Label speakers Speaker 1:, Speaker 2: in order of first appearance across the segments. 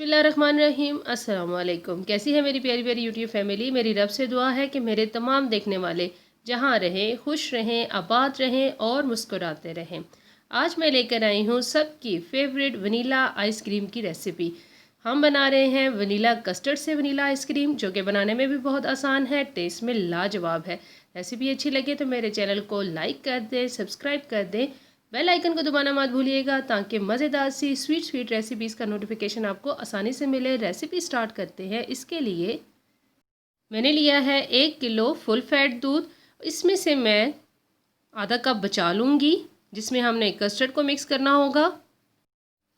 Speaker 1: बिस्मिल्लाहिर्रहमानिर्रहीम। अस्सलाम वालेकुम। कैसी है मेरी प्यारी प्यारी यूट्यूब फैमिली। मेरी रब से दुआ है कि मेरे तमाम देखने वाले जहाँ रहें, खुश रहें, आबाद रहें और मुस्कुराते रहें। आज मैं लेकर आई हूँ सबकी फेवरेट वनीला आइसक्रीम की रेसिपी। हम बना रहे हैं वनीला कस्टर्ड से वनीला आइसक्रीम, जो कि बनाने में भी बहुत आसान है, टेस्ट में लाजवाब है। रेसिपी अच्छी लगे तो मेरे चैनल को लाइक कर दें, सब्सक्राइब कर दें, बेल आइकन को दबाना मत भूलिएगा ताकि मज़ेदार सी स्वीट स्वीट रेसिपीज़ का नोटिफिकेशन आपको आसानी से मिले। रेसिपी स्टार्ट करते हैं। इसके लिए मैंने लिया है 1 किलो फुल फैट दूध। इसमें से मैं आधा कप बचा लूँगी, जिसमें हमने कस्टर्ड को मिक्स करना होगा।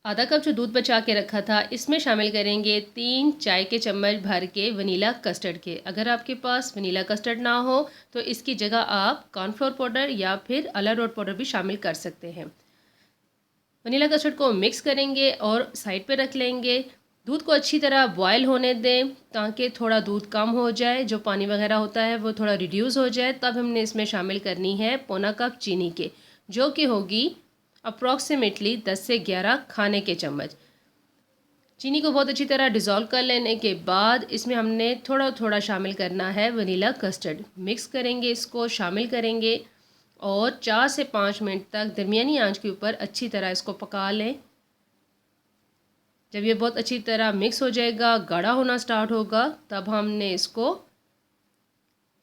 Speaker 1: आधा कप जो दूध बचा के रखा था, इसमें शामिल करेंगे 3 चाय के चम्मच भर के वनीला कस्टर्ड के। अगर आपके पास वनीला कस्टर्ड ना हो तो इसकी जगह आप कॉर्नफ्लोर पाउडर या फिर अरारोट पाउडर भी शामिल कर सकते हैं। वनीला कस्टर्ड को मिक्स करेंगे और साइड पे रख लेंगे। दूध को अच्छी तरह बॉयल होने दें ताकि थोड़ा दूध कम हो जाए, जो पानी वगैरह होता है वो थोड़ा रिड्यूस हो जाए। तब हमने इसमें शामिल करनी है पौना कप चीनी के, जो कि होगी अप्रॉक्सीमेटली 10 से 11 खाने के चम्मच। चीनी को बहुत अच्छी तरह डिज़ोल्व कर लेने के बाद इसमें हमने थोड़ा थोड़ा शामिल करना है वनीला कस्टर्ड। मिक्स करेंगे, इसको शामिल करेंगे और 4 से 5 मिनट तक दरमियानी आंच के ऊपर अच्छी तरह इसको पका लें। जब ये बहुत अच्छी तरह मिक्स हो जाएगा, गाढ़ा होना स्टार्ट होगा, तब हमने इसको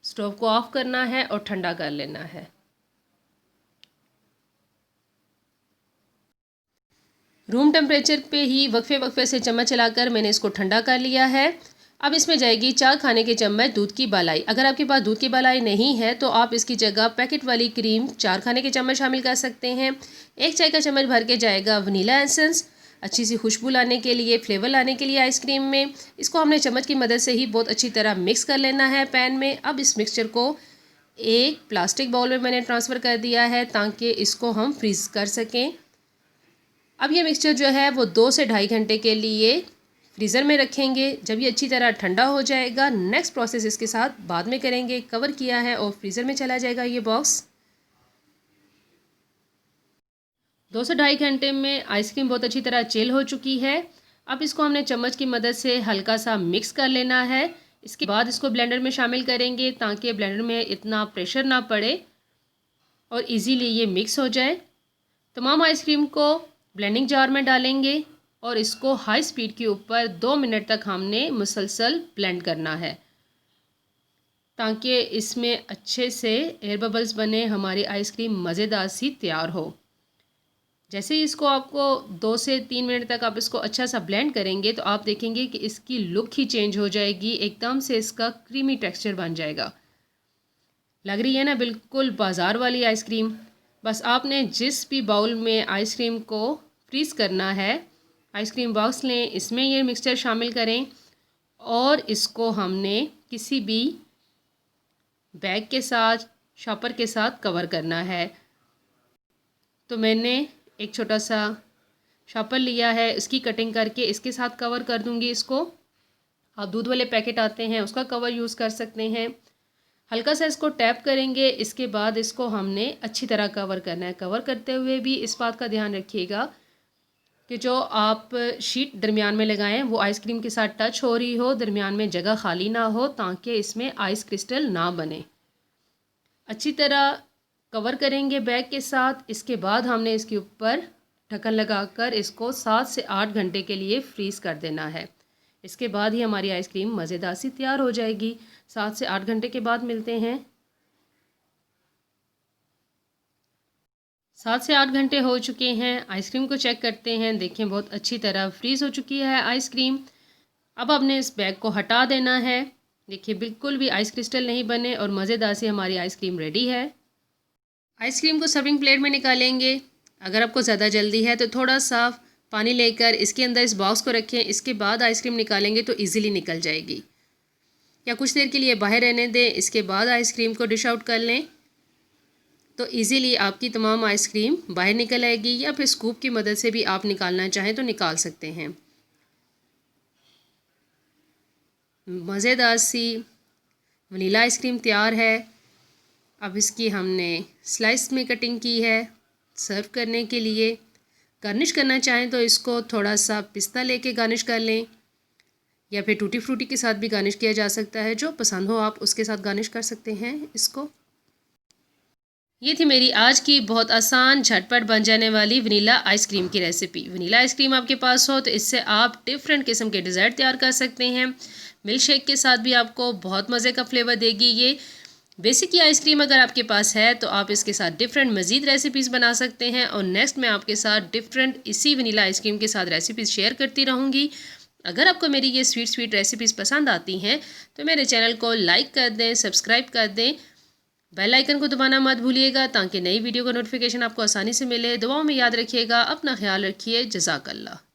Speaker 1: स्टोव को ऑफ करना है और ठंडा कर लेना है। रूम टेम्परेचर पे ही वक्फे वक्फे से चम्मच चलाकर मैंने इसको ठंडा कर लिया है। अब इसमें जाएगी 4 खाने के चम्मच दूध की बालाई। अगर आपके पास दूध की बालाई नहीं है तो आप इसकी जगह पैकेट वाली क्रीम 4 खाने के चम्मच शामिल कर सकते हैं। 1 चाय का चम्मच भर के जाएगा वनीला एसेंस, अच्छी सी खुशबू लाने के लिए, फ्लेवर लाने के लिए आइसक्रीम में। इसको हमने चम्मच की मदद से ही बहुत अच्छी तरह मिक्स कर लेना है पैन में। अब इस मिक्सचर को एक प्लास्टिक बाउल में मैंने ट्रांसफ़र कर दिया है ताकि इसको हम फ्रीज़ कर सकें। अब ये मिक्सचर जो है वो 2 से ढाई घंटे के लिए फ्रीज़र में रखेंगे। जब ये अच्छी तरह ठंडा हो जाएगा, नेक्स्ट प्रोसेस इसके साथ बाद में करेंगे। कवर किया है और फ्रीज़र में चला जाएगा ये बॉक्स। 2 से ढाई घंटे में आइसक्रीम बहुत अच्छी तरह चिल हो चुकी है। अब इसको हमने चम्मच की मदद से हल्का सा मिक्स कर लेना है। इसके बाद इसको ब्लेंडर में शामिल करेंगे ताकि ब्लेंडर में इतना प्रेशर ना पड़े और इजीली ये मिक्स हो जाए। तमाम आइसक्रीम को ब्लेंडिंग जार में डालेंगे और इसको हाई स्पीड के ऊपर 2 मिनट तक हमने मुसलसल ब्लेंड करना है ताकि इसमें अच्छे से एयर बबल्स बने, हमारी आइसक्रीम मज़ेदार सी तैयार हो। जैसे ही इसको आपको 2 से 3 मिनट तक आप इसको अच्छा सा ब्लेंड करेंगे तो आप देखेंगे कि इसकी लुक ही चेंज हो जाएगी, एकदम से इसका क्रीमी टेक्सचर बन जाएगा। लग रही है ना बिल्कुल बाज़ार वाली आइसक्रीम। बस आपने जिस भी बाउल में आइसक्रीम को फ्रीज़ करना है, आइसक्रीम बॉक्स लें, इसमें ये मिक्सचर शामिल करें और इसको हमने किसी भी बैग के साथ, शॉपर के साथ कवर करना है। तो मैंने एक छोटा सा शॉपर लिया है, इसकी कटिंग करके इसके साथ कवर कर दूंगी इसको। आप दूध वाले पैकेट आते हैं उसका कवर यूज़ कर सकते हैं। हल्का सा इसको टैप करेंगे, इसके बाद इसको हमने अच्छी तरह कवर करना है। कवर करते हुए भी इस बात का ध्यान रखिएगा कि जो आप शीट दरमियान में लगाएं वो आइसक्रीम के साथ टच हो रही हो, दरमियान में जगह खाली ना हो ताकि इसमें आइस क्रिस्टल ना बने। अच्छी तरह कवर करेंगे बैग के साथ। इसके बाद हमने इसके ऊपर ढक्कन लगाकर इसको 7 से 8 घंटे के लिए फ्रीज़ कर देना है। इसके बाद ही हमारी आइसक्रीम मज़ेदार सी तैयार हो जाएगी। 7 से 8 घंटे के बाद मिलते हैं। 7 से 8 घंटे हो चुके हैं। आइसक्रीम को चेक करते हैं। देखें बहुत अच्छी तरह फ्रीज़ हो चुकी है आइसक्रीम। अब हमने इस बैग को हटा देना है। देखिए बिल्कुल भी आइस क्रिस्टल नहीं बने और मज़ेदार सी हमारी आइसक्रीम रेडी है। आइसक्रीम को सर्विंग प्लेट में निकालेंगे। अगर आपको ज़्यादा जल्दी है तो थोड़ा सा पानी लेकर इसके अंदर इस बॉक्स को रखें, इसके बाद आइसक्रीम निकालेंगे तो ईज़िली निकल जाएगी। या कुछ देर के लिए बाहर रहने दें, इसके बाद आइसक्रीम को डिश आउट कर लें तो इजीली आपकी तमाम आइसक्रीम बाहर निकल आएगी। या फिर स्कूप की मदद से भी आप निकालना चाहें तो निकाल सकते हैं। मज़ेदार सी वनीला आइसक्रीम तैयार है। अब इसकी हमने स्लाइस में कटिंग की है सर्व करने के लिए। गार्निश करना चाहें तो इसको थोड़ा सा पिस्ता लेके गार्निश कर लें, या फिर टूटी फ्रूटी के साथ भी गार्निश किया जा सकता है। जो पसंद हो आप उसके साथ गार्निश कर सकते हैं इसको। ये थी मेरी आज की बहुत आसान झटपट बन जाने वाली वनीला आइसक्रीम की रेसिपी। वनीला आइसक्रीम आपके पास हो तो इससे आप डिफरेंट किस्म के डिज़र्ट तैयार कर सकते हैं। मिल्क शेक के साथ भी आपको बहुत मज़े का फ्लेवर देगी ये। बेसिक ये आइसक्रीम अगर आपके पास है तो आप इसके साथ डिफरेंट मज़ीद रेसिपीज़ बना सकते हैं, और नेक्स्ट मैं आपके साथ डिफरेंट इसी वनीला आइसक्रीम के साथ रेसिपीज़ शेयर करती रहूँगी। अगर आपको मेरी ये स्वीट रेसिपीज़ पसंद आती हैं तो मेरे चैनल को लाइक कर दें, सब्सक्राइब कर दें, बेल आइकन को दबाना मत भूलिएगा ताकि नई वीडियो का नोटिफिकेशन आपको आसानी से मिले। दुआओं में याद रखिएगा, अपना ख्याल रखिए। जज़ाकल्लाह।